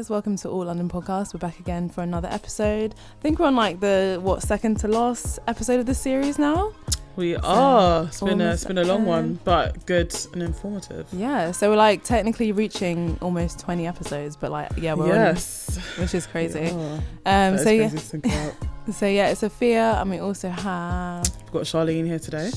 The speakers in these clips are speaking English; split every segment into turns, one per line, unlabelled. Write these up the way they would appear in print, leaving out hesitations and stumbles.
guys, welcome to Alté Ldn podcast. We're back again for another episode. I think we're on like the second to last episode of this series now.
We are. It's been a long one, but good and informative.
Yeah, so we're like technically reaching almost 20 episodes, but like we're on, which is crazy.
Crazy to think about.
So yeah, it's Sophia, and we also have
We've got Charlene here today.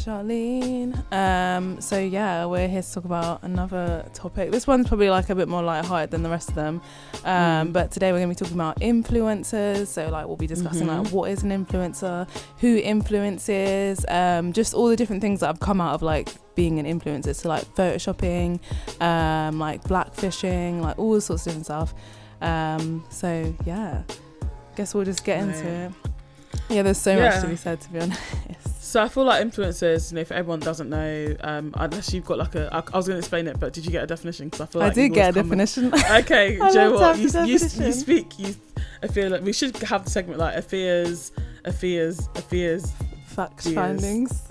So yeah, we're here to talk about another topic. This one's probably like a bit more lighthearted than the rest of them. But today we're going to be talking about influencers. So like we'll be discussing like what is an influencer, who influences, just all the different things that have come out of like being an influencer. So like photoshopping, like blackfishing, like all sorts of different stuff. So yeah, guess we'll just get into it. Yeah, there's so much to be said, to be honest.
So I feel like influencers, if everyone doesn't know, unless you've got like I was going to explain it, but did you get a definition? Because I feel like
I did get a definition.
Okay, Joe, what you speak. I feel like we should have the segment like Afia's
facts findings.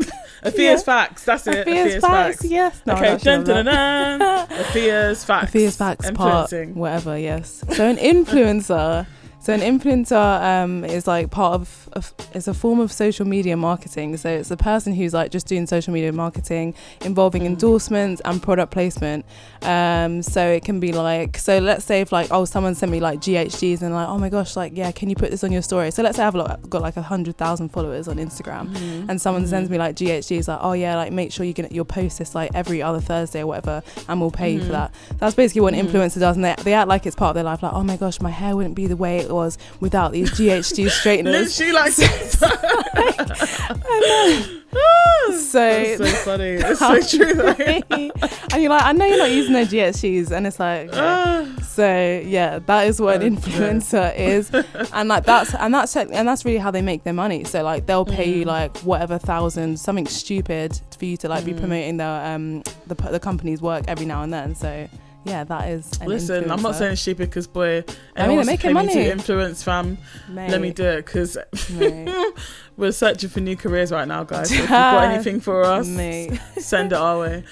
Afia's facts. That's it. Afia's facts.
Yes. No,
okay. Afia's facts.
Afia's facts. Part whatever. Yes. So an influencer. Is like part of it's a form of social media marketing. So it's a person who's like just doing social media marketing involving endorsements and product placement. So it can be like, so let's say if like, someone sent me like GHGs and like, oh my gosh, like, yeah, can you put this on your story? So let's say I've got like 100,000 followers on Instagram and someone sends me like GHGs like, oh yeah, like make sure you'll post this like every other Thursday or whatever and we'll pay you for that. That's basically what an influencer does, and they act like it's part of their life, like, oh my gosh, my hair wouldn't be the way it was without these GHG straighteners.
Literally like
so
that's so funny. It's so true though.
And you're like, I know you're not using no GHGs, and it's like so yeah, that is what an influencer is. And like that's really how they make their money. So like they'll pay you like whatever thousand, something stupid for you to like be promoting the company's work every now and then. So yeah, that is an
Listen,
influencer.
I'm not saying stupid because boy,
I mean, they're making money
to influence, fam.
Mate.
Let me do it because we're searching for new careers right now, guys. So if you've got anything for us, send it our way.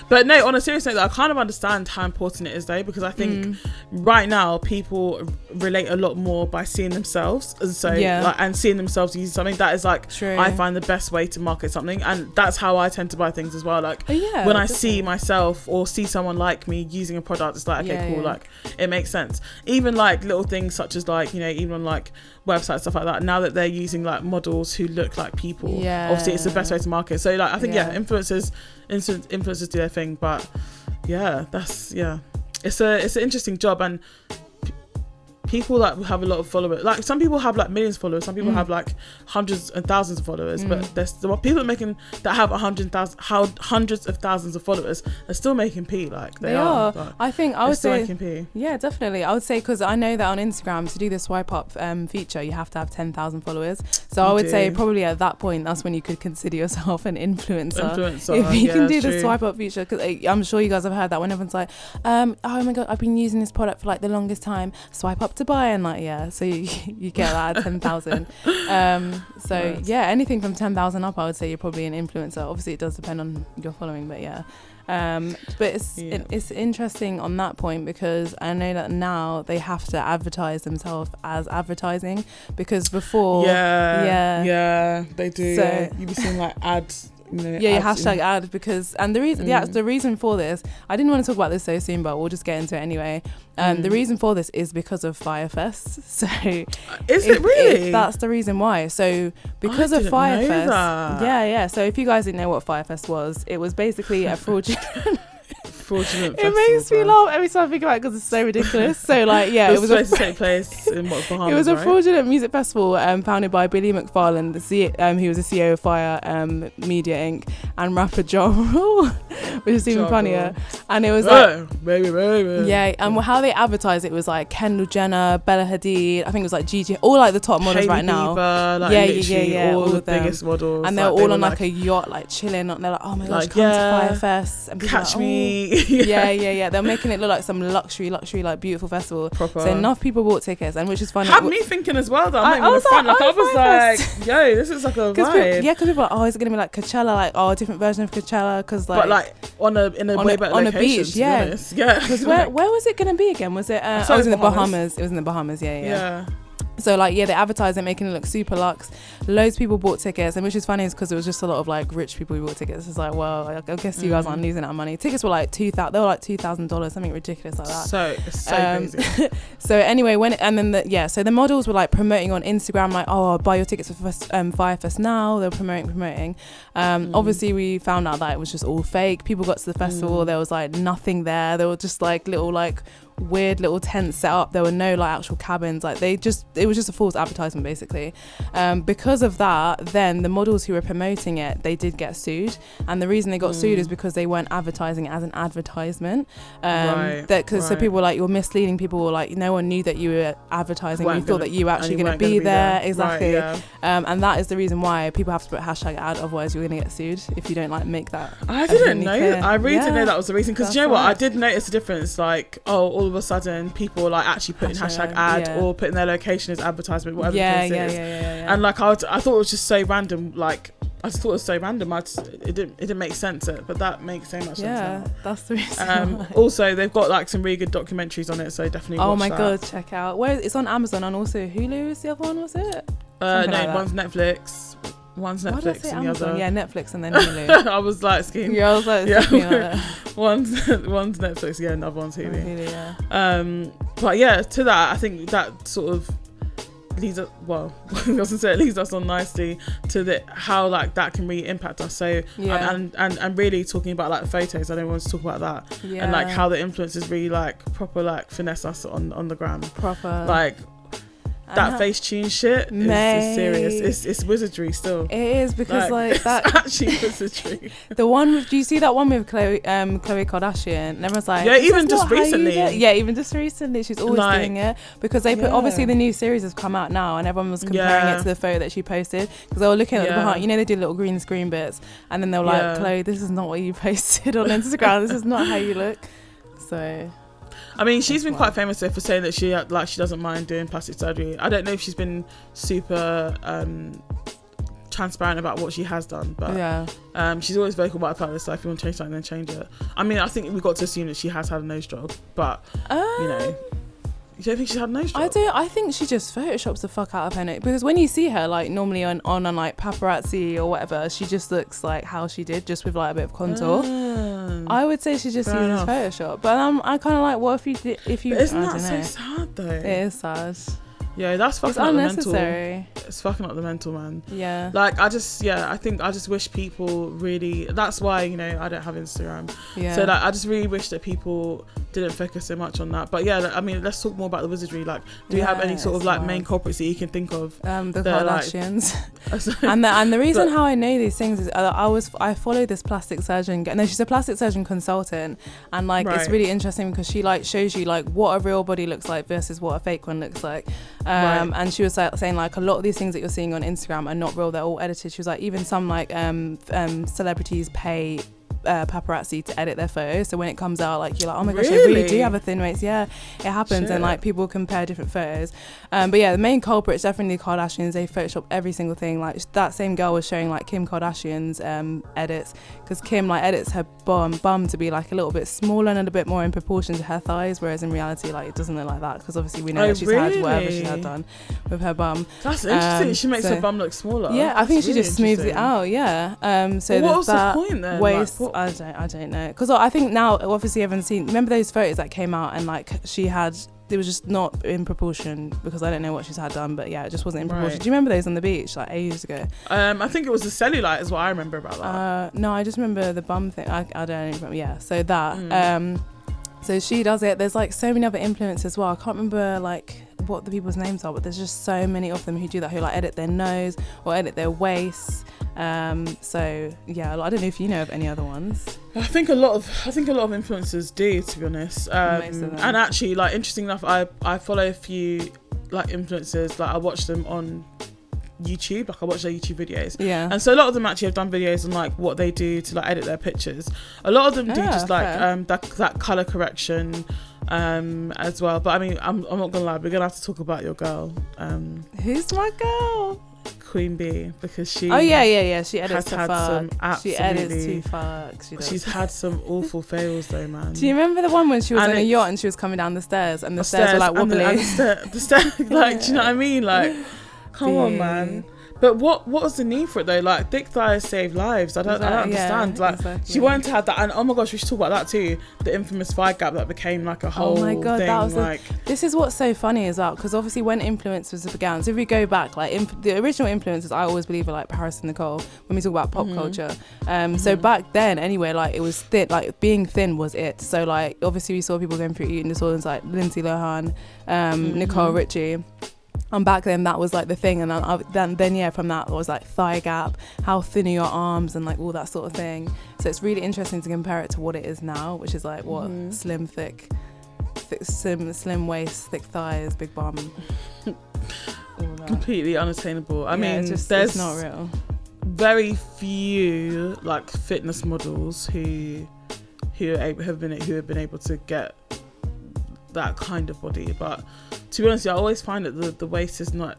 But no, on a serious note, I kind of understand how important it is though, because I think right now people relate a lot more by seeing themselves, and so like, and seeing themselves using something that is like I find the best way to market something, and that's how I tend to buy things as well. Like when I see myself or see someone like me using a product, it's like okay, cool, like it makes sense. Even like little things such as like, you know, even on like websites, stuff like that, now that they're using like models who look like people, obviously it's the best way to market. So like I think influencers do their thing, but it's an interesting job, and people that have a lot of followers, like some people have like millions of followers, some people have like hundreds and thousands of followers, but there's people that have hundreds of thousands of followers, they're still making P. Like they are.
I think I would say
making P.
Yeah, definitely. I would say, because I know that on Instagram to do the swipe up feature you have to have 10,000 followers. So I would say probably at that point that's when you could consider yourself an influencer if you can do the swipe up feature, because I'm sure you guys have heard that when everyone's like oh my god, I've been using this product for like the longest time, swipe up to buy, and like so you get that at 10,000. Anything from 10,000 up, I would say you're probably an influencer. Obviously it does depend on your following, but it's interesting on that point, because I know that now they have to advertise themselves as advertising, because before
they do.
So,
you be seeing like ads.
You hashtag ad, because the reason for this, I didn't want to talk about this so soon, but we'll just get into it anyway. The reason for this is because of Firefest. So if that's the reason why. So because of Firefest, so if you guys didn't know what Firefest was, it was basically a fraudulent it makes me laugh every time I think about it, because it's so ridiculous. So like it was
supposed to take place in Bahamas,
it was a fraudulent music festival founded by Billy McFarland, who was the CEO of Fire Media Inc., and rapper Ja Rule, which is even funnier. And it was like
baby.
And how they advertised it was like Kendall Jenner, Bella Hadid, I think it was like Gigi, all like the top models
Hailey
right now.
Bieber, like
all
the
of them.
biggest models,
and they're all on like a yacht, like chilling. They're like, oh my gosh, come to Firefest, and
catch
like,
me.
They're making it look like some luxury like beautiful festival. Proper. So enough people bought tickets, and which is funny.
Had me thinking as well though. I was like, yo, this is like a vibe.
Because people are like, oh, is it gonna be like Coachella, like different version of Coachella? Because like,
but like like in a way better location,
on a beach, yeah.
Because
where was it going to be again? Was it? It was in the Bahamas. It was in the Bahamas. Yeah. So like they advertised it, making it look super luxe. Loads of people bought tickets, and which is funny is because it was just a lot of like rich people who bought tickets. It's like, well, I guess you guys aren't losing that money. Tickets were like $2,000, something ridiculous like that.
So crazy.
So anyway, so the models were like promoting on Instagram, like, oh, I'll buy your tickets for Firefest now. They were promoting. Obviously we found out that it was just all fake. People got to the festival, there was like nothing there. There were just like little like weird little tents set up. There were no like actual cabins. Like it was just a false advertisement basically. Because of that, then the models who were promoting it, they did get sued, and the reason they got sued is because they weren't advertising it as an advertisement. So people were like, you're misleading people, or like no one knew that you were advertising. You thought that you were actually going to be there. Exactly. Right, yeah. And that is the reason why people have to put hashtag ad, otherwise you're going to get sued if you don't like make that.
I didn't know. I really didn't know that was the reason, because you know what, I did notice a difference. Like, all of a sudden people were like actually putting hashtag ad or putting their location as advertisement, whatever the case is. And like I thought it was just so random. Like I just thought it was so random. It didn't make sense. But that makes so much sense. Yeah,
that's the reason.
Also, they've got like some really good documentaries on it, so definitely watch that.
God, check out. It's on Amazon, and also Hulu is the other one, was it?
No, like one's Netflix. One's Netflix and the other.
Yeah, Netflix and then Hulu.
I was like skiing.
Yeah, I was like
one's Netflix, yeah, another one's Hulu.
Hulu, yeah.
But yeah, to that, I think that sort of leads us, well, I was gonna say it leads us on nicely to how like that can really impact us. So and really talking about like photos, I don't want to talk about that. Yeah. And like how the influencers really like proper like finesse us on the gram. Proper. Like that Facetune shit is serious. It's wizardry still.
It is, because like that
actually wizardry.
The one with, do you see that one with Khloe Kardashian? And everyone's like,
even just recently.
She's always doing it, because they put, obviously the new series has come out now, and everyone was comparing it to the photo that she posted, because they were looking at the behind. You know, they do little green screen bits, and then they were like, Khloe, this is not what you posted on Instagram. This is not how you look. So.
I mean, she's been quite famous for saying that she doesn't mind doing plastic surgery. I don't know if she's been super transparent about what she has done, but she's always vocal about the fact that, so if you want to change something, then change it. I mean, I think we've got to assume that she has had a nose job, but you know. You don't think she's had a nose job?
I do. I think she just photoshops the fuck out of her nose, because when you see her like normally on like paparazzi or whatever, she just looks like how she did, just with like a bit of contour. I would say she just uses Photoshop, but I kind of like, what if you did? But
isn't that so sad though?
It is sad.
Yeah, that's fucking up the mental. It's fucking up the mental, man.
Yeah.
Like I just wish people really. That's why, you know, I don't have Instagram. Yeah. So like I just really wish that people didn't focus so much on that. But yeah, I mean, let's talk more about the wizardry. Like, do you have any sort of like main culprits that you can think of?
The Kardashians. and the reason how I know these things is I follow this plastic surgeon, and she's a plastic surgeon consultant, and like it's really interesting because she like shows you like what a real body looks like versus what a fake one looks like. And she was saying like a lot of these things that you're seeing on Instagram are not real, they're all edited. She was like, even some like celebrities pay paparazzi to edit their photos, so when it comes out, like you're like, oh my gosh, I really do have a thin waist. Yeah, it happens. Shit. And like people compare different photos, but yeah, the main culprit is definitely the Kardashians. They Photoshop every single thing. Like that same girl was showing like Kim Kardashian's edits, because Kim like edits her bum to be like a little bit smaller and a bit more in proportion to her thighs, whereas in reality like it doesn't look like that, because obviously we know that she's had whatever she had done with her bum.
That's interesting. She makes her bum look smaller.
Yeah, I think she just smooths it out. Yeah. So
what was the point then?
Waist, like, I don't know, because I think now obviously everyone's seen, remember those photos that came out and like she had, it was just not in proportion, because I don't know what she's had done, but yeah, it just wasn't in proportion. Do you remember those on the beach like ages ago?
I think it was the cellulite is what I remember about that.
No, I just remember the bum thing. I don't remember. Yeah, so that so she does it. There's like so many other influencers as well. I can't remember like what the people's names are, but there's just so many of them who do that, who like edit their nose or edit their waist. So yeah, I don't know if you know of any other ones.
I think a lot of influencers do, to be honest. And actually, like, interesting enough, I follow a few like influencers. Like I watch them on YouTube, like I watch their YouTube videos, and so a lot of them actually have done videos on like what they do to like edit their pictures. A lot of them do just like that color correction as well. But I mean, I'm not gonna lie, we're gonna have to talk about your girl.
Who's my girl?
Queen Bee, because she
she edits to
some
fuck. She edits to fuck.
She's had some awful fails though, man.
Do you remember the one when she was on a yacht and she was coming down the stairs and the stairs were like wobbly?
The stairs, like, do you know what I mean? Like, come on, man. But what was the need for it though? Like, thick thighs save lives. I don't understand. Like, she wanted to have that, and oh my gosh, we should talk about that too. The infamous thigh gap that became like a whole thing.
That was
like,
this is what's so funny as well, because obviously when influencers began, so if we go back, like the original influencers, I always believe are like Paris and Nicole when we talk about pop culture. So back then, anyway, like it was thin. Like being thin was it. So like obviously we saw people going through eating disorders like Lindsay Lohan, Nicole Richie. And back then that was like the thing, and then from that was like thigh gap, how thin are your arms, and like all that sort of thing. So it's really interesting to compare it to what it is now, which is like what slim waist, thick thighs, big bum.
Completely unattainable. I mean, it's not real. Very few like fitness models who have been able to get that kind of body, but to be honest, I always find that the waist is not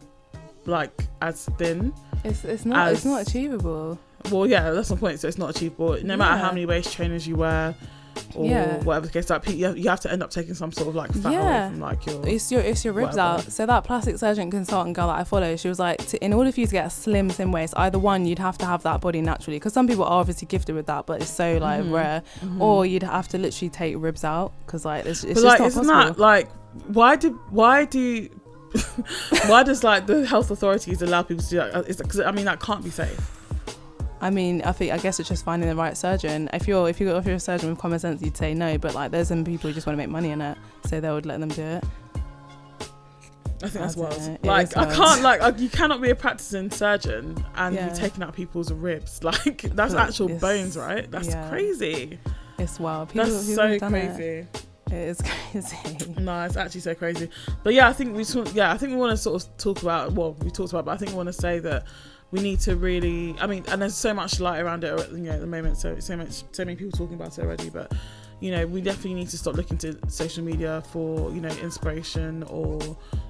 like as thin.
It's not achievable.
Well, yeah, that's my point. So it's not achievable. No matter how many waist trainers you wear, or whatever the case. Like you have to end up taking some sort of like fat away from like your.
It's your ribs whatever. Out. So that plastic surgeon consultant girl that I follow, she was like, in order for you to get a slim waist, either one, you'd have to have that body naturally, because some people are obviously gifted with that, but it's so like rare, or you'd have to literally take ribs out, because like it's just like, not possible.
That like why do why does like the health authorities allow people to do that? Because I mean that can't be safe.
I mean, I guess it's just finding the right surgeon. If you're a surgeon with common sense, you'd say no. But like, there's some people who just want to make money in it, so they would let them do it.
I think that's wild. Like, I can't like you cannot be a practicing surgeon and be taking out people's ribs. Like, that's actual bones, right? That's crazy.
It's wild.
That's so crazy.
It is crazy.
No, it's actually so crazy. But yeah, I think we want to sort of talk about. Well, we talked about, but I think we want to say that we need to really, I mean, and there's so much light around it, you know, at the moment, so many people talking about it already, but you know, we definitely need to stop looking to social media for, you know, inspiration or,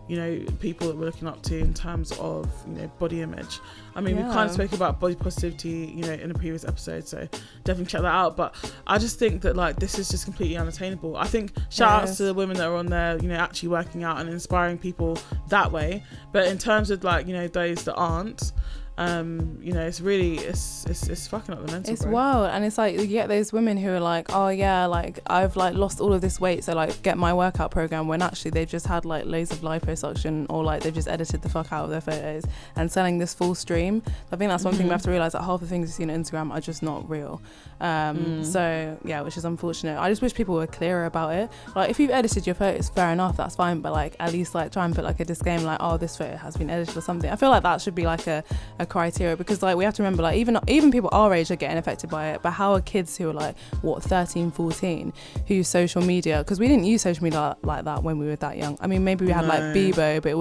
you know, people that we're looking up to in terms of, you know, body image. I mean, we kind of spoke about body positivity, you know, in a previous episode, so definitely check that out. But I just think that like this is just completely unattainable. I think shout outs to the women that are on there, you know, actually working out and inspiring people that way. But in terms of like, you know, those that aren't, you know, it's really it's fucking up the mental.
It's wild. And it's like you get those women who are like, oh yeah, like I've like lost all of this weight, so like get my workout program, when actually they've just had like loads of liposuction, or like they've just edited the fuck out of their photos and selling this full stream. I think that's one thing we have to realize, that half the things you see on Instagram are just not real. So yeah, which is unfortunate. I just wish people were clearer about it. Like if you've edited your photos, fair enough, that's fine, but like at least like try and put like a disclaimer like, oh, this photo has been edited or something. I feel like that should be like a criteria, because like we have to remember, like even people our age are getting affected by it, but how are kids who are like 13, 14 who use social media? Because we didn't use social media like that when we were that young. I mean, maybe we had like Bebo, but it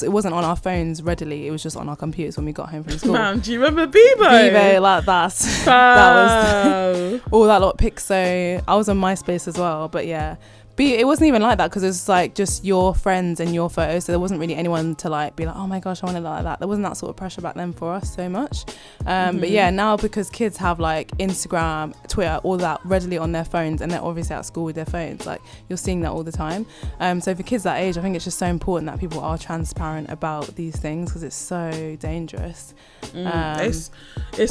wasn't on our phones readily, it was just on our computers when we got home from school.
Man, do you remember Bebo?
Like that was all that lot. Pixo, I was on MySpace as well, but yeah, it wasn't even like that, because it was like just your friends and your photos, so there wasn't really anyone to like be like, oh my gosh, I want to look like that. There wasn't that sort of pressure back then for us so much. But yeah, now because kids have like Instagram, Twitter, all that readily on their phones, and they're obviously at school with their phones, like you're seeing that all the time. So for kids that age, I think it's just so important that people are transparent about these things, because it's so dangerous.
It's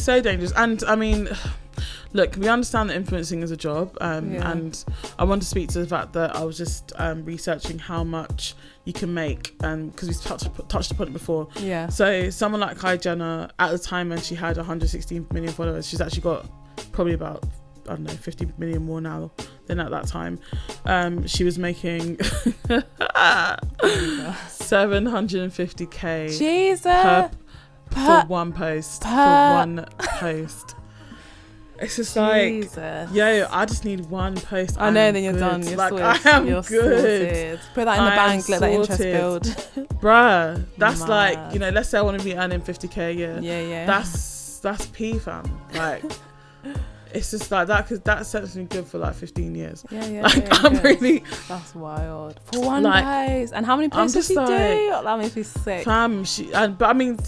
so dangerous. And I mean, look, we understand that influencing is a job, and I want to speak to the fact that I was just researching how much you can make, because we touched upon it before. Yeah. So someone like Kylie Jenner, at the time when she had 116 million followers, she's actually got probably about, I don't know, 50 million more now than at that time. She was making 750k
Jesus
for one post. For one post. It's just like, yo, I just need one post.
I know, then you're done. You're
like,
sorted.
I am
you're
good.
Sorted. Put that in the bank, let that interest build.
Bruh, that's like, you know, let's say I want to be earning 50k a year.
Yeah.
That's P, fam. Like, it's just like that, because that sets me good for like 15 years. I'm really.
That's wild. For one post. And how many posts does she do? That makes me sick.
Fam, but I mean,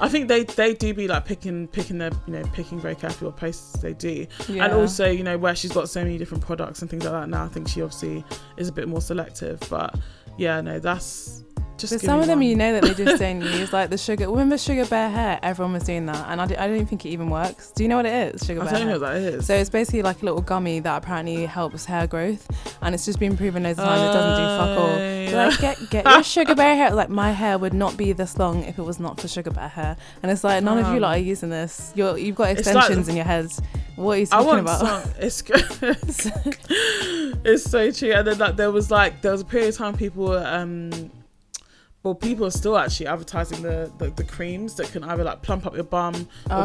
I think they do be like picking their, picking very carefully what posts they do. And also, where she's got so many different products and things like that now, I think she obviously is a bit more selective. But yeah, no, that's just.
But some of them, that they just don't use, like the Sugar Bear hair. Everyone was doing that, and I don't think it even works. Do you know what it is? Sugar Bear.
I don't know what that is.
So it's basically like a little gummy that apparently helps hair growth, and it's just been proven loads of times it doesn't do fuck all. So like get your Sugar Bear hair. Like my hair would not be this long if it was not for Sugar Bear hair, and it's like none of you lot are using this. You've got extensions in your heads. What are you talking about?
It's it's so true. And then like there was a period of time people people are still actually advertising the creams that can either like plump up your bum or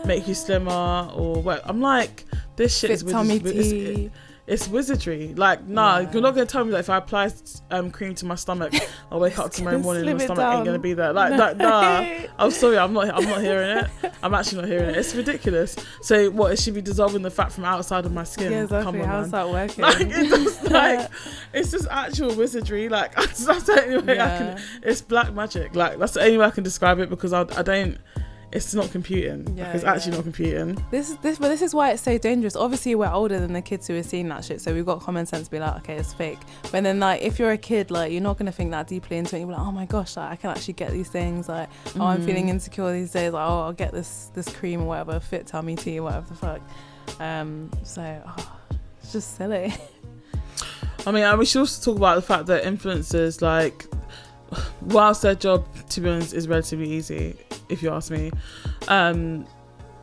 make you slimmer or what. I'm like, this shit is it's wizardry. Like, you're not gonna tell me that if I apply cream to my stomach, I'll wake up tomorrow morning and my stomach ain't gonna be there. Like, nah. I'm sorry, I'm not hearing it. I'm actually not hearing it. It's ridiculous. So what? It should be dissolving the fat from outside of my skin.
Yeah, exactly.
Come on,
how's that working?
Like, it's just actual wizardry. Like, that's the only way I can. It's black magic. Like, that's the only way I can describe it, because I don't. It's not computing. It's actually not computing.
This is why it's so dangerous. Obviously, we're older than the kids who are seeing that shit, so we've got common sense to be like, okay, it's fake. But then, like, if you're a kid, like, you're not gonna think that deeply into it. You're like, oh my gosh, like, I can actually get these things. Like, oh, I'm feeling insecure these days. Like, oh, I'll get this cream or whatever, fit tummy tea, whatever the fuck. It's just silly.
I mean, we should also talk about the fact that influencers, like, whilst their job, to be honest, is relatively easy, if you ask me,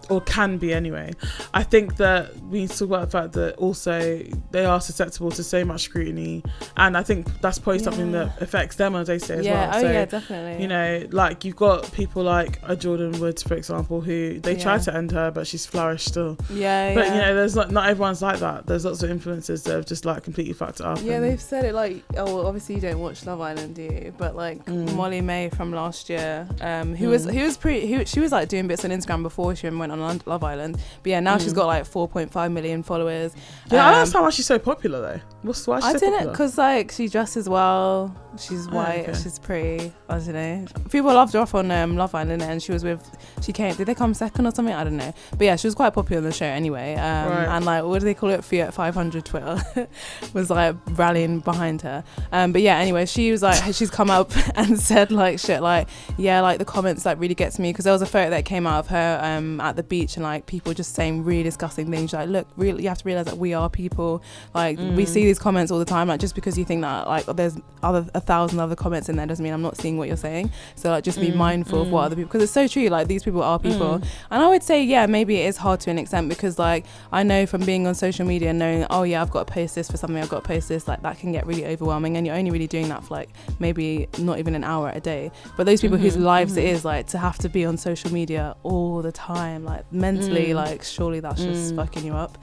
or can be anyway, I think that we need to talk about the fact that also they are susceptible to so much scrutiny, and I think that's probably something that affects them on a day-to-day as well. Definitely. Like, you've got people like a Jordan Woods, for example, who they tried to end her, but she's flourished still. But there's not everyone's like that. There's lots of influencers that have just like completely fucked it up.
Yeah, they've said it like, oh, well, obviously you don't watch Love Island, do you? But like Molly May from last year, she was like doing bits on Instagram before she went on Love Island, but now she's got like 4.5 million followers.
I don't understand why she's so popular though. Why she's so popular?
Because like she dresses well, she's white, she's pretty. I don't know. People loved her off on Love Island, and did they come second or something? I don't know. But yeah, she was quite popular on the show anyway. And like, what do they call it? Fiat 500 Twitter was like rallying behind her. But yeah, anyway, she was like, she's come up and said like shit like, like the comments like really get to me, because there was a photo that came out of her at the beach, and like people just saying really disgusting things like, look, really, you have to realize that we are people. Like we see these comments all the time. Like, just because you think that like there's 1,000 other comments in there doesn't mean I'm not seeing what you're saying. So like, just be mindful of what other people, because it's so true. Like, these people are people. And I would say maybe it is hard to an extent, because like I know from being on social media, knowing, oh yeah, I've got to post this for something, I've got to post this, like that can get really overwhelming, and you're only really doing that for like maybe not even an hour a day. But those people whose lives it is like to have to be on social media all the time, like mentally, like surely that's just fucking you up.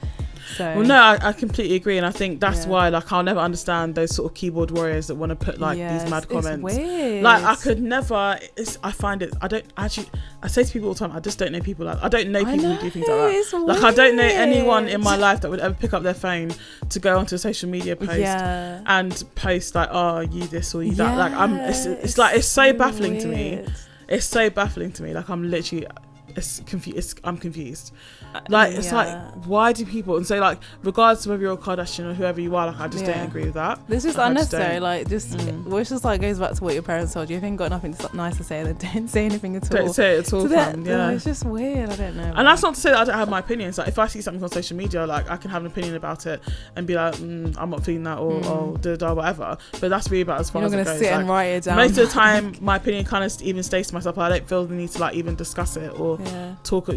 So
well, no, I completely agree, and I think that's why like I'll never understand those sort of keyboard warriors that want to put like these mad comments.
It's weird.
Like, I could never. I find it. I don't actually. I say to people all the time, I just don't know people like. I don't know people who do things like that.
It's
like
weird.
I don't know anyone in my life that would ever pick up their phone to go onto a social media post and post like, oh, you this or you that. Like it's like it's so baffling to me. It's so baffling to me. Like, I'm literally. I'm confused. Like, it's like, why do people, and so like, regardless of whether you're a Kardashian or whoever you are, like, I just don't agree with that.
This is unnecessary. Like, just which just like goes back to what your parents told you. If you ain't got nothing nice to say, then don't say anything at all.
Don't say it at all.
It's just weird. I don't know.
And that's not to say that I don't have my opinions. Like, if I see something on social media, like, I can have an opinion about it and be like, I'm not feeling that, or whatever. But that's really about as far as it goes.
You're gonna sit and write it down.
Most of the time, my opinion kind of even stays to myself. I don't feel the need to like even discuss it or talk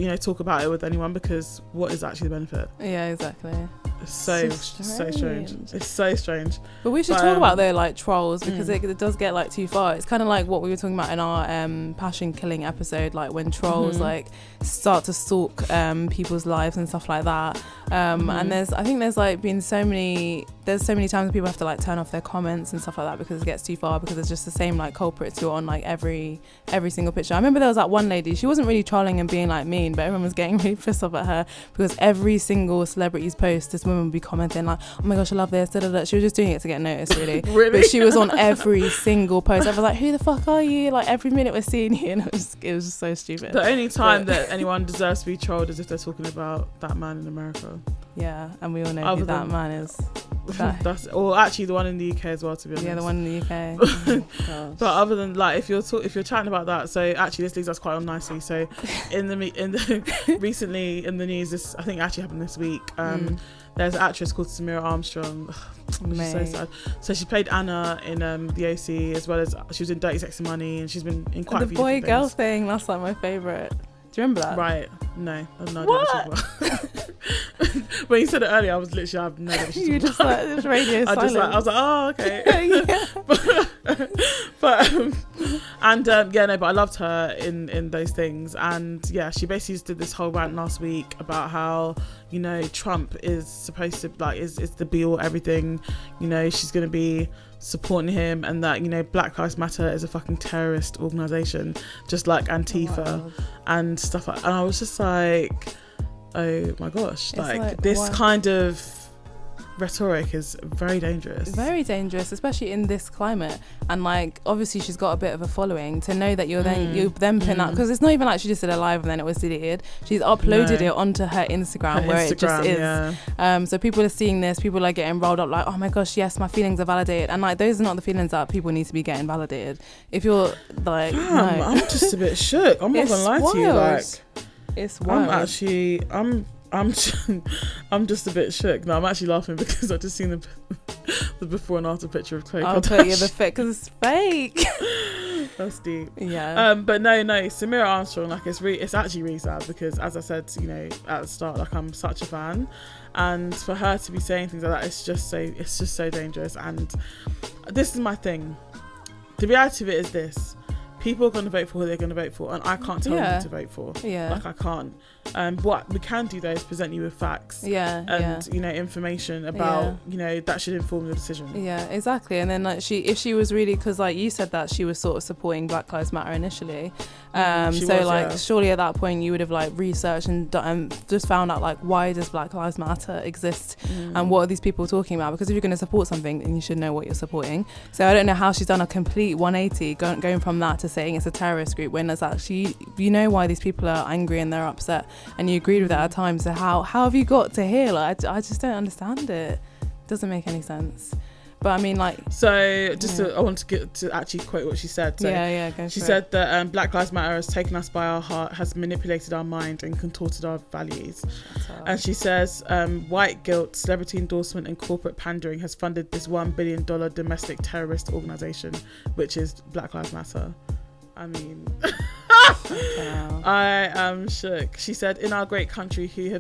about it with anyone, because what is actually the benefit?
Yeah, exactly.
It's so strange. It's so strange.
But we should talk about though, like, trolls, because it does get like too far. It's kind of like what we were talking about in our passion killing episode, like when trolls like start to stalk people's lives and stuff like that. And I think there's like been so many times people have to like turn off their comments and stuff like that because it gets too far, because it's just the same like culprits who are on like every single picture. I remember there was that one lady, she wasn't really trolling smiling and being like mean, but everyone was getting really pissed off at her because every single celebrity's post, this woman would be commenting like, oh my gosh, I love this, da, da, da. She was just doing it to get noticed, really.
Really?
But she was on every single post. I was like, who the fuck are you? Like, every minute we're seeing you, and it was just so stupid.
The only time that anyone deserves to be trolled is if they're talking about that man in America.
Yeah, and we all know who that man is.
That's, or actually the one in the UK as well, to be honest.
Yeah, the one in the UK. Oh,
but other than like, if you're chatting about that, so actually this leads us quite on nicely. So recently in the news, this I think actually happened this week. There's an actress called Samira Armstrong. Which is so sad. So she played Anna in the OC, as well as she was in Dirty Sexy Money, and she's been in quite a few
boy
different
girl
things.
thing. That's like my favourite. Do you remember that?
Right. No, I have no idea what she's about. When you said it earlier, I was literally, I have no idea what she's
You
about.
just like, this radio silence.
I was like, oh, okay. but I loved her in those things. And yeah, she basically just did this whole rant last week about how, you know, Trump is supposed to, like, is the be all everything. You know, she's going to be supporting him, and that, you know, Black Lives Matter is a fucking terrorist organization, just like Antifa and stuff like. And I was just like, oh my gosh, like this kind of rhetoric is very dangerous.
Very dangerous, especially in this climate. And like, obviously she's got a bit of a following, to know that you're then putting that, because it's not even like she just did a live and then it was deleted. She's uploaded it onto her Instagram, where it just is. Yeah. So people are seeing this, people are getting rolled up like, oh my gosh, yes, my feelings are validated. And like, those are not the feelings that people need to be getting validated. If you're like, no.
I'm just a bit shook. I'm not gonna lie to you, like,
it's wild.
I'm just a bit shook. No, I'm actually laughing because I just seen the before and after picture of Khloe Kardashian.
I'll put you the fit because it's fake.
That's deep.
Yeah.
But no, Samira Armstrong, like, it's actually really sad, because as I said, you know, at the start, like, I'm such a fan, and for her to be saying things like that, it's just so dangerous. And this is my thing. The reality of it is this: people are going to vote for who they're going to vote for, and I can't tell them who to vote for. Yeah. Like, I can't. What we can do though is present you with facts. And you know, information about, you know, that should inform the decision. Yeah, exactly.
And then like, if she was really, because like you said that she was sort of supporting Black Lives Matter initially. Surely at that point you would have like researched and just found out like, why does Black Lives Matter exist, and what are these people talking about? Because if you're going to support something, then you should know what you're supporting. So I don't know how she's done a complete 180 going from that to saying it's a terrorist group, when it's actually, you know, why these people are angry and they're upset, and you agreed with that at times. So how have you got to here? Like, I just don't understand it. Doesn't make any sense. But I mean, like,
so just I want to get to actually quote what she said. So
go
she said that Black Lives Matter has taken us by our heart, has manipulated our mind, and contorted our values. And she says white guilt, celebrity endorsement, and corporate pandering has funded this $1 billion domestic terrorist organization, which is Black Lives Matter. I mean, I am shook. She said, in our great country, she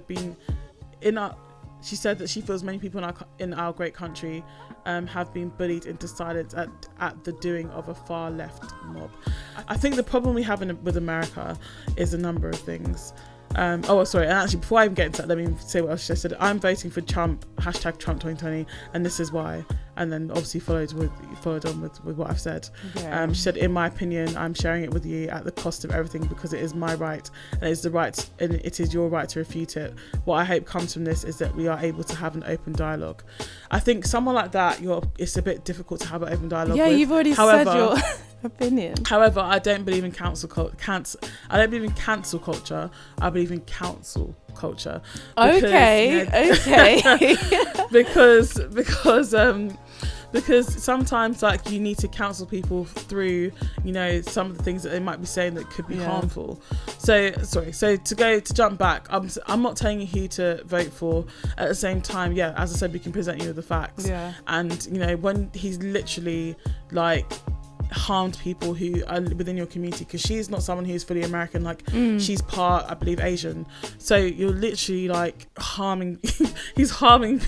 said that she feels many people in our great country have been bullied into silence at the doing of a far left mob. I think the problem we have with America is a number of things. And actually, before I even get into that, let me say what else she said. I'm voting for Trump, #Trump 2020, and this is why. And then obviously followed on with what I've said. She said, in my opinion, I'm sharing it with you at the cost of everything, because it is my right, and it is your right to refute it. What I hope comes from this is that we are able to have an open dialogue. I think someone like that, it's a bit difficult to have an open dialogue with.
You've already said your opinion.
However, I don't believe in cancel culture. I don't believe in cancel culture. I believe in counsel culture.
Okay.
Because sometimes, like, you need to counsel people through, you know, some of the things that they might be saying that could be harmful. So to jump back, I'm not telling you who to vote for. At the same time, as I said, we can present you with the facts. And, you know, when he's literally like harmed people who are within your community, because she's not someone who's fully American, like she's part, I believe, Asian, so you're literally like he's harming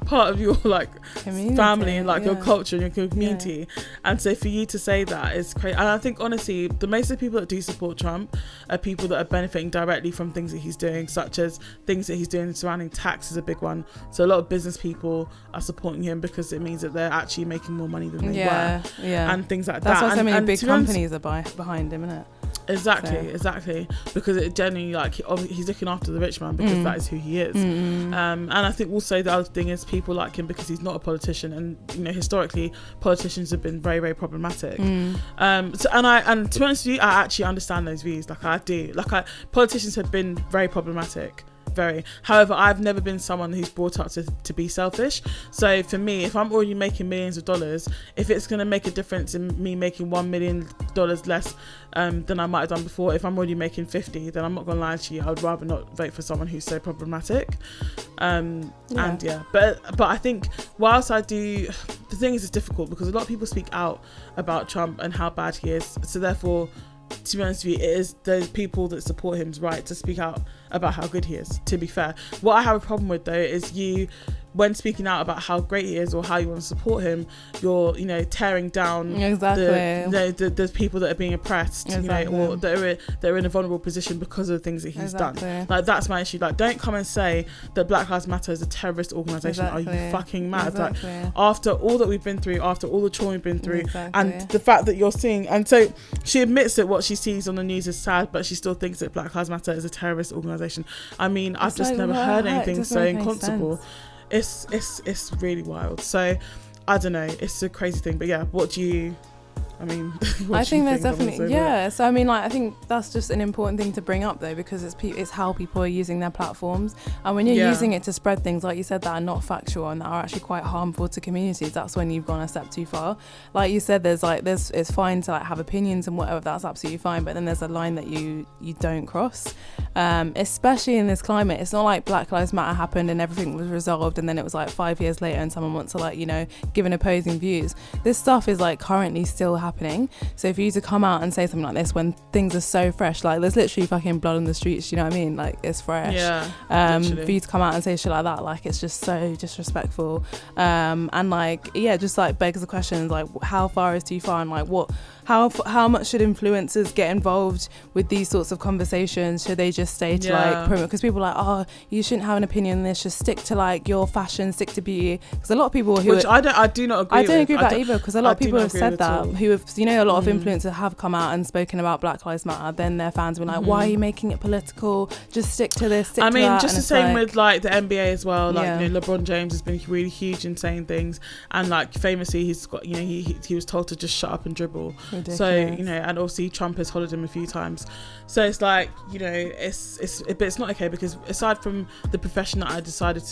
part of your like community, family and like your culture and your community. And so for you to say that is crazy. And I think honestly, the most of the people that do support Trump are people that are benefiting directly from things that he's doing, such as things that he's doing surrounding tax is a big one. So a lot of business people are supporting him because it means that they're actually making more money than they were, and things like that.
That's why so many big companies are behind him, isn't it?
Exactly, because it genuinely, like, he's looking after the rich man because that is who he is. And I think also the other thing is people like him because he's not a politician, and you know, historically politicians have been very, very problematic. And to be honest with you, I actually understand those views. Like, I do. Like, politicians have been very problematic. Very. However, I've never been someone who's brought up to be selfish. So for me, if I'm already making millions of dollars, if it's going to make a difference in me making $1 million less than I might have done before, if I'm already making 50, then I'm not going to lie to you, I would rather not vote for someone who's so problematic. And but I think whilst I do, the thing is, it's difficult because a lot of people speak out about Trump and how bad he is. So therefore, to be honest with you, it is those people that support him's right to speak out about how good he is, to be fair. What I have a problem with, though, is you, when speaking out about how great he is or how you want to support him, you're, you know, tearing down the people that are being oppressed, you know, or that are in a vulnerable position because of the things that he's done. Like, that's my issue. Like, don't come and say that Black Lives Matter is a terrorist organisation. Are you fucking mad? Like, after all that we've been through, after all the trauma we've been through, and the fact that you're seeing, and so she admits that what she sees on the news is sad, but she still thinks that Black Lives Matter is a terrorist organisation. I mean, I've just never heard anything so inconceivable. It's really wild. So I don't know, it's a crazy thing. But yeah, what do you, I mean,
I think there's definitely, yeah. So I mean, like, I think that's just an important thing to bring up, though, because it's how people are using their platforms, and when you're using it to spread things, like you said, that are not factual and that are actually quite harmful to communities, that's when you've gone a step too far. Like you said, it's fine to, like, have opinions and whatever, that's absolutely fine, but then there's a line that you don't cross, especially in this climate. It's not like Black Lives Matter happened and everything was resolved and then it was like 5 years later and someone wants to, like, you know, give an opposing views. This stuff is, like, currently still happening. So for you to come out and say something like this when things are so fresh, like, there's literally fucking blood on the streets, you know what I mean? Like, it's fresh. For you to come out and say shit like that, like, it's just so disrespectful. And like, yeah, just like begs the question, like, how far is too far, and like how much should influencers get involved with these sorts of conversations? Should they just stay to like promote? Because people are like, oh, you shouldn't have an opinion on this, just stick to like your fashion, stick to beauty. Because a lot of people
I do not agree.
I don't agree with that either, because a lot of people have said that, who have, you know, a lot of influencers have come out and spoken about Black Lives Matter, then their fans were like, why are you making it political? Just stick to this, stick to that.
Just the same with like the NBA as well. Like, you know, LeBron James has been really huge in saying things, and like famously he's got, you know, he was told to just shut up and dribble. Ridiculous. So, you know, and obviously Trump has hollered him a few times. So it's like, you know, but it's not okay, because aside from the profession that I decided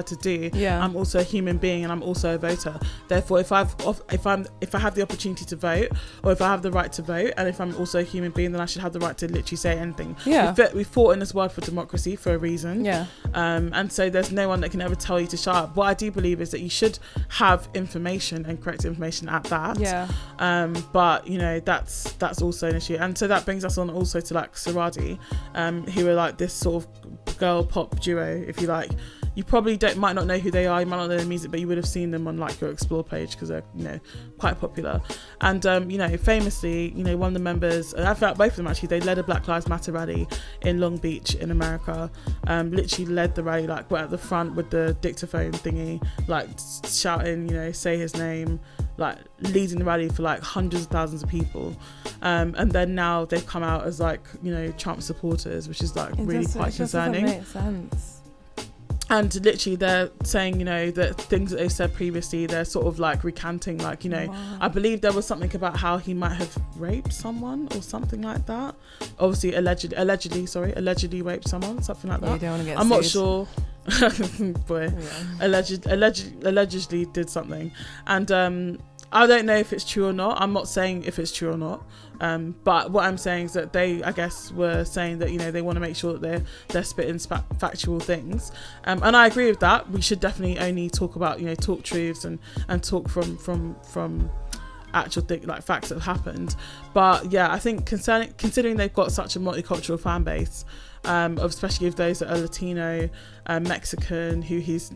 to do, I'm also a human being and I'm also a voter. Therefore, if I have the opportunity to vote, or if I have the right to vote, and if I'm also a human being, then I should have the right to literally say anything. We fought in this world for democracy for a reason, and so there's no one that can ever tell you to shut up. What I do believe is that you should have information, and correct information at that. But you know, that's also an issue. And so that brings us on also to like Saradi, who are like this sort of girl pop duo, if you like. You probably might not know who they are, you might not know their music, but you would have seen them on like your Explore page, because they're, you know, quite popular. And you know, famously, you know, one of the members, I felt both of them actually, they led a Black Lives Matter rally in Long Beach in America. Literally led the rally, like, we're at the front with the dictaphone thingy, like shouting, you know, say his name, like leading the rally for like hundreds of thousands of people. And then now they've come out as like, you know, Trump supporters, which is like really quite concerning.
It doesn't make sense.
And literally they're saying, you know, that things that they've said previously, they're sort of like recanting, like, you know, I believe there was something about how he might have raped someone or something like that. Obviously, allegedly raped someone, something like that.
You don't want to get
I'm
sued.
not sure. Boy, allegedly did something. And I don't know if it's true or not. I'm not saying if it's true or not. But what I'm saying is that they, I guess, were saying that, you know, they want to make sure that they're spitting factual things. And I agree with that. We should definitely only talk about, you know, talk truths and talk from actual like facts that have happened. But yeah, I think considering they've got such a multicultural fan base, especially of those that are Latino, Mexican, who he's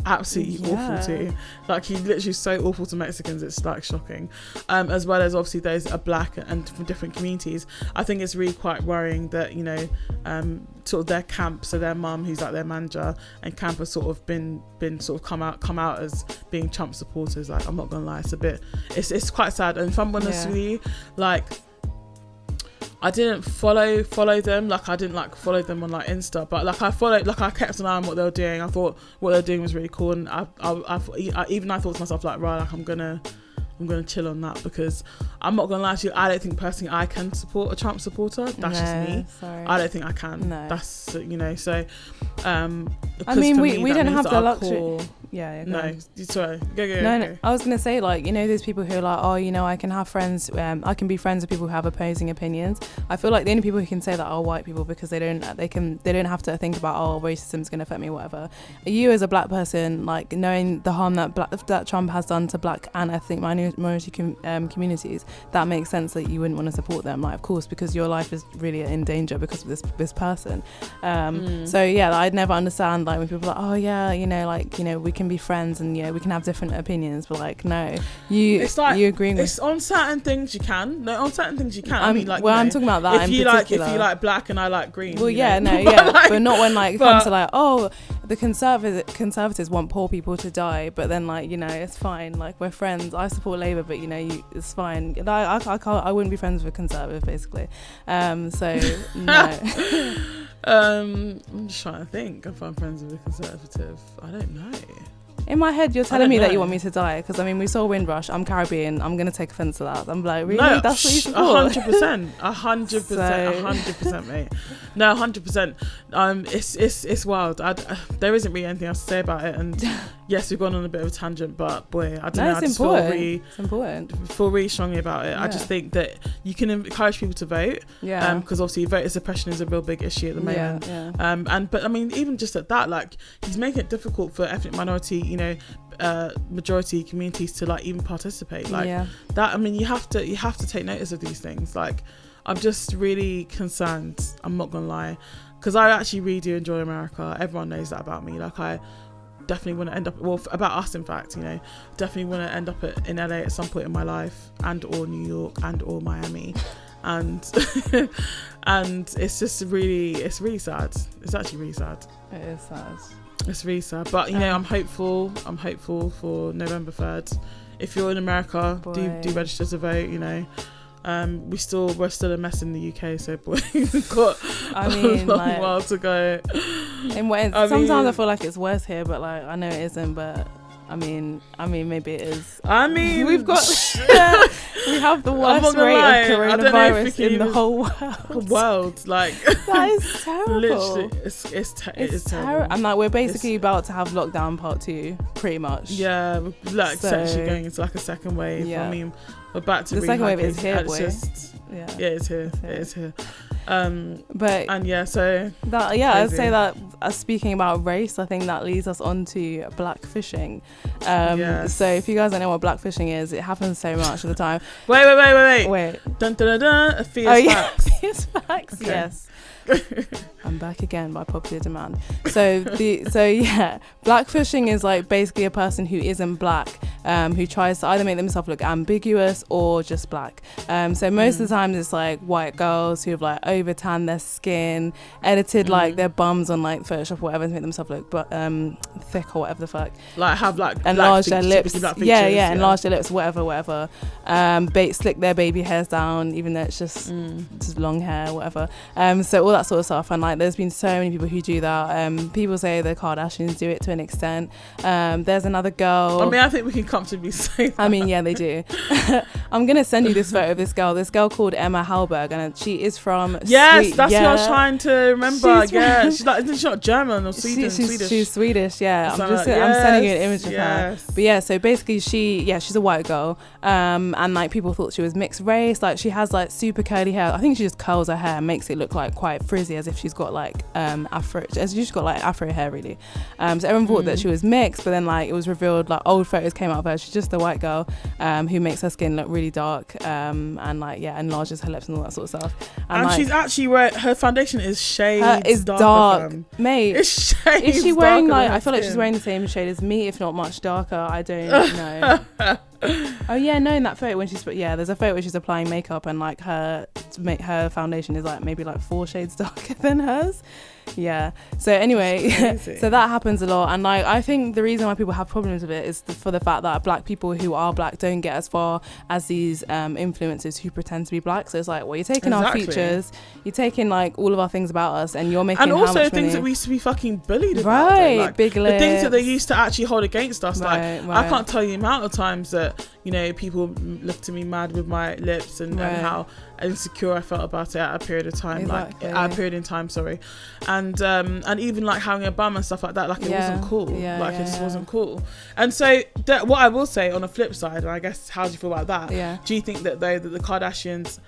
absolutely awful to, like, he's literally so awful to Mexicans, it's like shocking, as well as obviously those that are black and from different communities. I think it's really quite worrying that, you know, sort of their camp, so their mum, who's like their manager, and camp has sort of been sort of come out as being Trump supporters. Like, I'm not gonna lie, it's quite sad. And if I'm honest with you, like, I didn't follow them. Like I didn't like follow them on like Insta, but like I followed, like I kept an eye on what they were doing. I thought what they were doing was really cool, and I thought to myself like, right, like I'm gonna chill on that, because I'm not gonna lie to you, I don't think personally I can support a Trump supporter. That's just me.
Sorry.
I don't think I can.
No.
That's, you know, so
I mean, we don't have the luxury. Yeah,
no, sorry. Go.
No, I was gonna say, like, you know, there's people who are like, oh, you know, I can have friends, I can be friends with people who have opposing opinions. I feel like the only people who can say that are white people, because they don't have to think about, oh, racism is gonna affect me, whatever. You as a black person, like, knowing the harm that Trump has done to black and ethnic minority communities, that makes sense that you wouldn't want to support them, like, of course, because your life is really in danger because of this person. So yeah, I'd never understand, like, when people are like, oh yeah, you know, like, you know, we can be friends and, you know, we can have different opinions, but like, no, you agreeing with,
it's on certain things you can. No, on certain things you can. I mean, like,
well, I'm talking about that
if you like black and I like green,
well, yeah, know? No, yeah, but not when like it comes to like, oh, the conservatives want poor people to die, but then, like, you know, it's fine, like, we're friends, I support Labour, but, you know, it's fine, I wouldn't be friends with a conservative, basically. So no.
I'm just trying to think if I'm friends with a conservative. I don't know.
In my head, you're telling me that you want me to die, because I mean, we saw Windrush. I'm Caribbean. I'm gonna take offence to that. I'm like, really? No, that's what you support?
100%, 100%, mate. No, 100%. It's wild. There isn't really anything else to say about it. And yes, we've gone on a bit of a tangent, but boy, I don't know.
It's important.
Feel really strongly about it. Yeah. I just think that you can encourage people to vote. Yeah. Because obviously, voter suppression is a real big issue at the moment. Yeah. But I mean, even just at that, like, he's making it difficult for ethnic minority, you know, majority communities to like even participate, like that. I mean, you have to take notice of these things. Like, I'm just really concerned, I'm not gonna lie, because I actually really do enjoy America. Everyone knows that about me. Like, I definitely want to end up, well, about us, in fact, you know, definitely want to end up in LA at some point in my life, and or New York, and or Miami. And and it's just it's really sad. It's actually really sad.
It is sad.
It's really sad, but, you know, I'm hopeful for November 3rd. If you're in America, do register to vote, you know. We're still a mess in the UK, so boy, we've got a long while to go.
Sometimes I feel like it's worse here, but like, I know it isn't, but I mean maybe it is.
I mean,
we've got we have the worst rate of coronavirus in the whole
world. Like,
that is terrible.
Literally, it's terrible.
And like, we're basically about to have lockdown part 2, pretty much.
Yeah, like, essentially going into like a second wave. Yeah. I mean, we're back to
the second wave is here, boy.
It's here. It is here.
So that, I'd say that, speaking about race, I think that leads us on to black fishing. So if you guys don't know what black fishing is, it happens so much of the time.
Wait. Dun, dun, dun, dun.
Fierce facts. Okay. Yes. I'm back again by popular demand. So black fishing is like basically a person who isn't black, who tries to either make themselves look ambiguous or just black. So most of the time it's like white girls who've like over tanned their skin, edited like their bums on like Photoshop or whatever to make themselves look thick or whatever the fuck.
Like have like
enlarge their lips. Enlarge their lips, whatever. Slick their baby hairs down, even though it's just long hair, whatever. So all that sort of stuff, and like there's been so many people who do that. People say the Kardashians do it to an extent. There's another girl,
I mean, I think we can comfortably say that.
I mean, yeah, they do. I'm gonna send you this photo of this girl called Emma Hallberg, and she is from
that's who I was trying to remember. She's like, isn't she not German or Swedish?
She's Swedish. I'm sending you an image of her. But so basically she's a white girl, and like people thought she was mixed race. Like, she has like super curly hair. I think she just curls her hair and makes it look like quite frizzy, as if she's got like afro hair, really. So everyone thought that she was mixed, but then like it was revealed, like old photos came out of her, she's just a white girl who makes her skin look really dark, and like enlarges her lips and all that sort of stuff. And like,
she's actually her foundation is shades
it's dark, mate.
It's shades.
Is she wearing like, I feel like she's wearing the same shade as me, if not much darker. I don't know. Oh yeah, no, in that photo when she's there's a photo where she's applying makeup and like her foundation is like maybe like 4 shades darker than hers. Yeah. So anyway, so that happens a lot, and like I think the reason why people have problems with it is for the fact that black people who are black don't get as far as these influencers who pretend to be black. So it's like, well, you're taking our features, you're taking like all of our things about us, and you're making
and also
how much
things
money?
that we used to be fucking bullied about,
right?
Like,
big lips,
the things that they used to actually hold against us. Right. I can't tell you the amount of times that people looked at me mad with my lips and how insecure I felt about it at a period of time, like at a period in time, sorry, and even like having a bum and stuff like that, like it wasn't cool, it just wasn't cool. And so what I will say on a flip side, and I guess how do you feel about that? Do you think that that the Kardashians,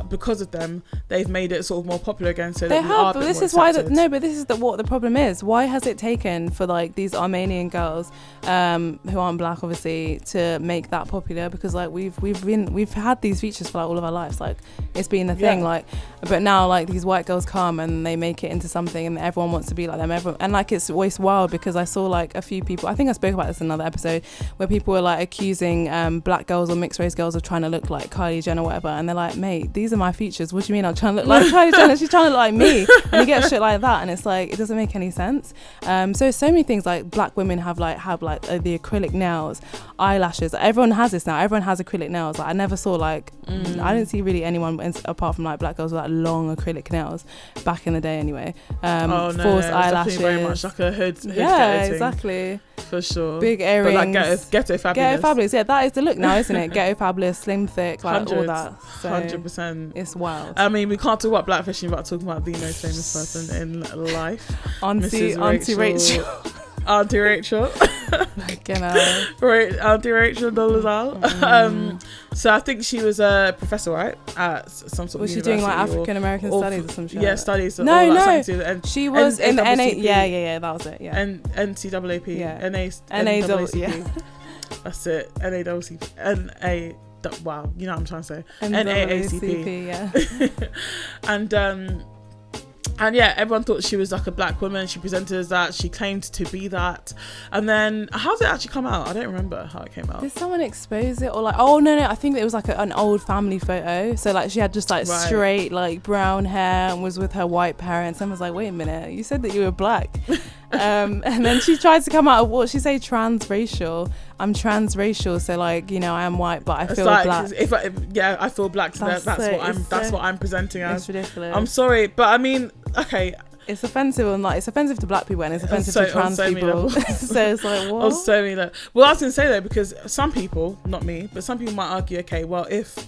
because of them, they've made it sort of more popular again? So they have, but this is why
but this is what the problem is. Why has it taken for like these Armenian girls who aren't black, obviously, to make that popular? Because like we've had these features for like all of our lives, like it's been the thing, like, but now like these white girls come and they make it into something and everyone wants to be like them, and like it's always wild because I saw like a few people, I think I spoke about this in another episode, where people were like accusing black girls or mixed race girls of trying to look like Kylie Jenner or whatever, and they're like, mate, these are my features, what do you mean I'm trying to look like Kylie Jenner? She's trying to look like me. And you get shit like that, and it's like, it doesn't make any sense. So many things, like black women have the acrylic nails, eyelashes, everyone has this now, everyone has acrylic nails. Like I never saw like I didn't see really anyone apart from like black girls with like long acrylic nails back in the day anyway. False eyelashes,
very much like a hood
exactly,
for sure.
Big earrings,
but like ghetto fabulous,
that is the look now, isn't it? Ghetto fabulous, slim thick, like all that. So
100%.
It's wild.
I mean, we can't talk about blackfishing without talking about the most famous person in life,
Auntie Rachel.
Auntie Rachel. Right, Auntie Rachel Dolezal. So I think she was a professor, right, at some sort of university. Was she doing like
African American studies or some shit?
Yeah, studies.
No. She was in the NA. Yeah, that was it. Yeah.
NCAAP.
Yeah.
NAACP. That's it. NAACP. Wow, you know what I'm trying to say. NAACP.
Yeah.
And yeah, everyone thought she was like a black woman. She presented as that. She claimed to be that. And then, how did it actually come out? I don't remember how it came out.
Did someone expose it? Or like, oh, no, I think it was like an old family photo. So like she had just like straight like brown hair and was with her white parents. And was like, wait a minute, you said that you were black. And then she tried to come out of, what she say, transracial. I'm transracial, so like, I am white, but I feel like black.
I feel black. So that's what I'm presenting as.
It's ridiculous.
I'm sorry, but I mean, okay.
It's offensive, and like it's offensive to black people, and it's offensive to trans people. So it's like, what?
So many levels. Well, I was gonna say though, because some people, not me, but some people might argue, okay, well, if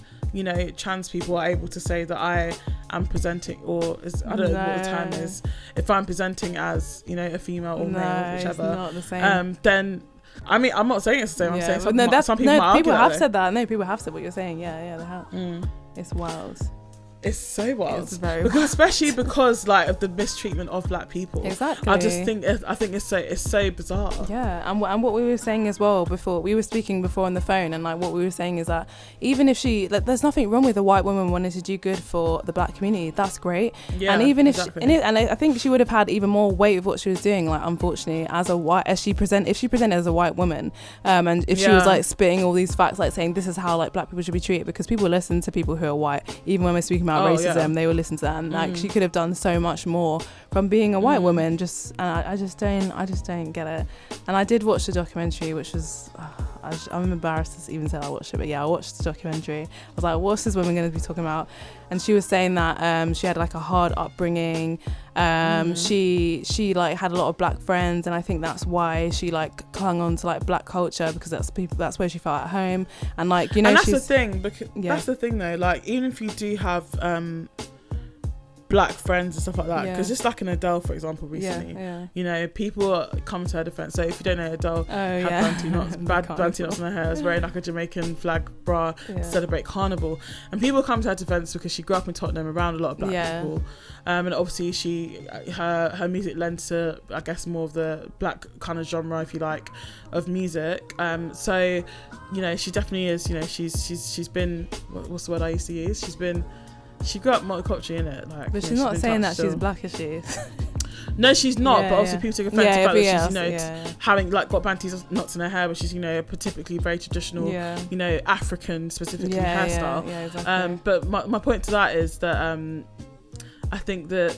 trans people are able to say that I am presenting, or I don't know what the term is, if I'm presenting as a female or male, whichever,
it's not the same.
Then I mean, I'm not saying it's the same. I'm saying some people
might
argue
people
that
have
though.
said that. No, people have said what you're saying. Yeah, they have. It's wild.
It's so wild.
It's very
wild. Especially because like of the mistreatment of black people.
Exactly.
I think it's so bizarre.
Yeah, and what we were saying as well before, we were speaking before on the phone, and like what we were saying is that even if there's nothing wrong with a white woman wanting to do good for the black community, that's great. Yeah, and even if I think she would have had even more weight with what she was doing. Like unfortunately, if she presented as a white woman, and if she was like spitting all these facts, like saying this is how like black people should be treated, because people listen to people who are white, even when we're speaking about racism, they will listen to that, and like she could have done so much more from being a white woman. And I just don't get it. And I did watch the documentary, which was I'm embarrassed to even say I watched it, but yeah, I watched the documentary. I was like, what's this woman going to be talking about? And she was saying that she had like a hard upbringing. She like had a lot of black friends, and I think that's why she like clung on to like black culture, because that's where she felt at home. And like and
that's the thing, because that's the thing though, like even if you do have black friends and stuff like that, because just like an Adele, for example, recently, people come to her defense. So if you don't know, Adele had bantu knots in her hair, was wearing like a Jamaican flag bra to celebrate Carnival, and people come to her defense because she grew up in Tottenham around a lot of black people, and obviously her music lends to, I guess, more of the black kind of genre, if you like, of music. So she definitely is. She's been, what's the word I used to use? She grew up multicultural, innit? Like,
but she's not saying that she's black, is she?
No, she's not. But obviously, people take offence to the fact that she's, having like got banties knots in her hair, which is, a typically very traditional, African specifically hairstyle.
Yeah, exactly.
But my point to that is that I think that.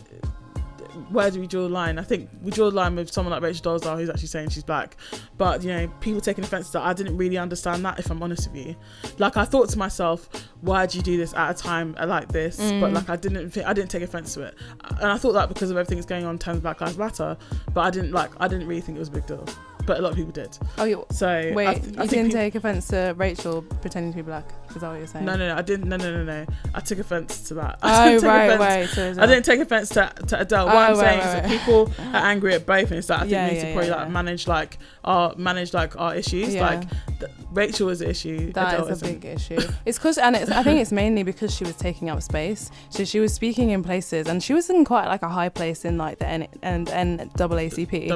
Where do we draw the line? I think we draw the line with someone like Rachel Dolezal, who's actually saying she's black. But, people taking offence to that, I didn't really understand that, if I'm honest with you. Like, I thought to myself, why do you do this at a time like this? But, like, I didn't take offence to it. And I thought that because of everything that's going on in terms of Black Lives Matter. But I didn't really think it was a big deal. But a lot of people did.
Oh,
so
wait, you didn't take offence to Rachel pretending to be black? Is that what you're saying?
No, I didn't. No. I took offence to that.
Right.
I didn't take offence to Adele. What I'm saying is that people are angry at both, and it's that I think we need to probably manage our issues.
Yeah.
Like Rachel is an issue.
That
Adele
is a big issue. It's because, I think it's mainly because she was taking up space. So she was speaking in places, and she was in quite like a high place in like the NAACP.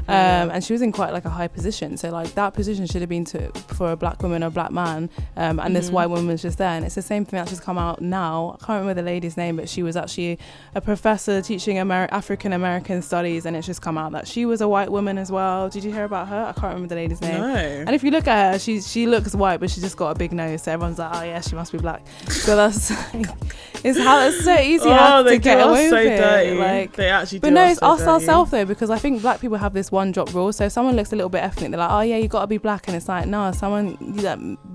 And she was in quite like a high position. So like that position should have been for a black woman or a black man, and this white woman was just there. And it's the same thing that's just come out now. I can't remember the lady's name, but she was actually a professor teaching African American studies, and it's just come out that she was a white woman as well. Did you hear about her? I can't remember the lady's name.
No.
And if you look at her, she looks white, but she's just got a big nose, so everyone's like, oh yeah, she must be black. So that's it's so easy to get away with it.
Dirty. Like, they actually
but
do.
No, it's us ourselves though, because I think black people have this one drop rule. So if someone looks a little bit ethnic, they're like, oh yeah, you got to be black, and it's like, no,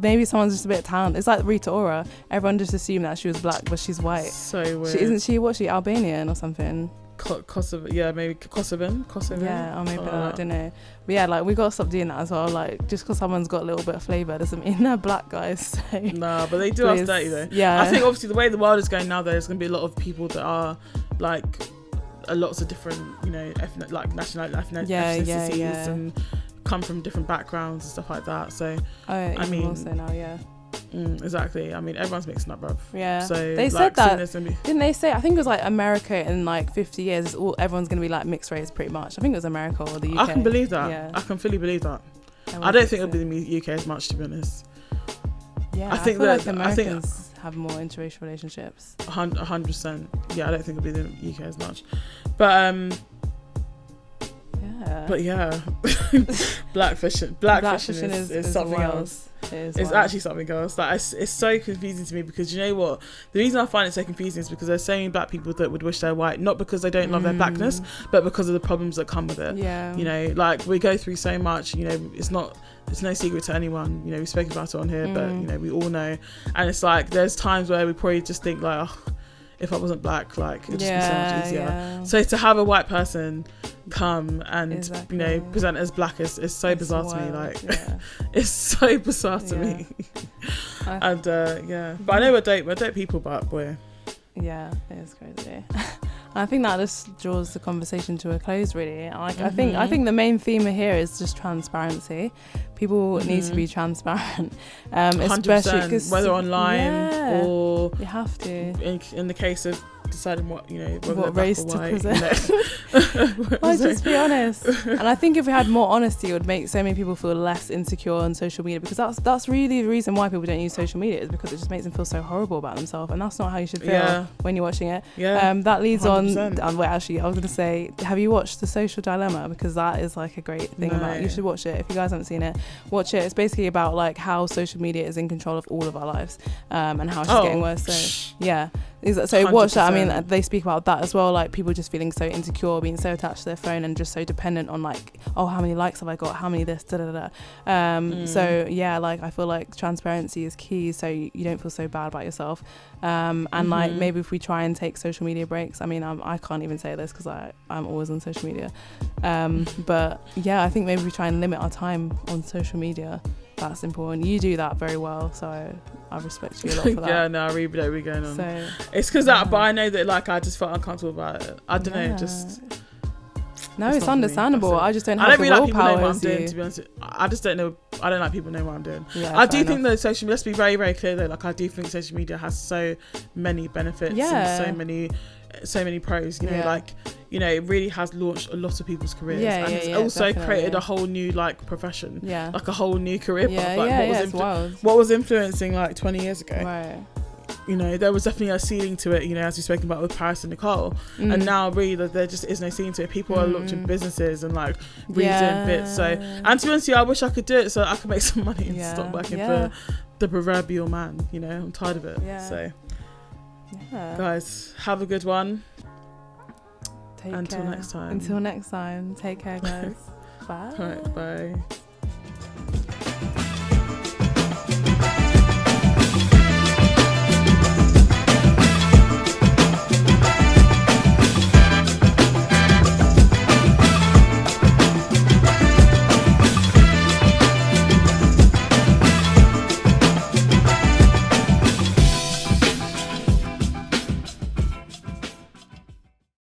maybe someone's just a bit talented. It's like Rita Ora. Everyone just assumed that she was black, but she's white.
So weird.
Isn't she Albanian or something?
Kosovo, yeah, maybe Kosovan.
Yeah, or maybe I don't know. But yeah, like we gotta stop doing that as well. Like just because someone's got a little bit of flavour doesn't mean they're black, guys. So.
Nah, but they do us dirty though.
Yeah,
I think obviously the way the world is going now, there's gonna be a lot of people that are like lots of different, ethnicities and come from different backgrounds and stuff like that. So
I mean, also now, yeah.
Exactly. I mean, everyone's mixing up, bruv.
Yeah.
So
they said that. Didn't they say? I think it was like America in like 50 years, everyone's gonna be like mixed race, pretty much. I think it was America or the UK.
I can believe that.
Yeah.
I can fully believe that. I don't think it'll be the UK as much, to be honest.
Yeah. I think that like Americans have more interracial relationships.
100%. Yeah, I don't think it'll be the UK as much, but
yeah.
But yeah, black fishing is something else. It's actually something else. Like it's so confusing to me, because you know what? The reason I find it so confusing is because there's so many black people that would wish they're white, not because they don't love their blackness, but because of the problems that come with it.
Yeah.
Like we go through so much. It's no secret to anyone. We've spoken about it on here, but we all know. And it's like there's times where we probably just think like, oh, if I wasn't black, like it'd just be so much easier. Yeah. So to have a white person come and present as black is so bizarre to me. Like it's so bizarre to me. And but I know we're dope people, but boy,
it is crazy. I think that just draws the conversation to a close, really. Like I think the main theme here is just transparency. People need to be transparent, especially 'cause,
whether online or
you have to.
In the case of deciding what
race to present. Let's just be honest. And I think if we had more honesty, it would make so many people feel less insecure on social media, because that's really the reason why people don't use social media, is because it just makes them feel so horrible about themselves, and that's not how you should feel when you're watching it. That leads 100%. on actually I was going to say, have you watched The Social Dilemma? Because that is like a great thing about, you should watch it. If you guys haven't seen it, watch it. It's basically about like how social media is in control of all of our lives, and how it's getting worse. So so watch that. I mean, they speak about that as well, like people just feeling so insecure, being so attached to their phone and just so dependent on like, oh, how many likes have I got, how many this, so like I feel like transparency is key, so you don't feel so bad about yourself, and like maybe if we try and take social media breaks, I mean I can't even say this because I'm always on social media, but I think maybe we try and limit our time on social media. That's important. You do that very well, so I respect you a lot for that.
I really know we're going on.
So,
it's because that, but I know that like I just felt uncomfortable about it. I don't know, just.
No, it's understandable. I just don't have the willpower as you.
To be honest, I just don't know. I don't like people know what I'm doing. I do think that social media. Let's be very, very clear though. Like I do think social media has so many benefits and so many pros. It really has launched a lot of people's careers, and it's also created a whole new like profession, like a whole new career path. What was influencing like 20 years ago?
Right.
you know, there was definitely a ceiling to it, you know, as we've spoken about with Paris and Nicole. And now really there just is no ceiling to it. People are launching businesses and like redoing bits. So, and to be honest, I wish I could do it so I could make some money and stop working for the proverbial man, you know. I'm tired of it. So guys, have a good one. Until next time, take care, guys. Bye. All right, bye.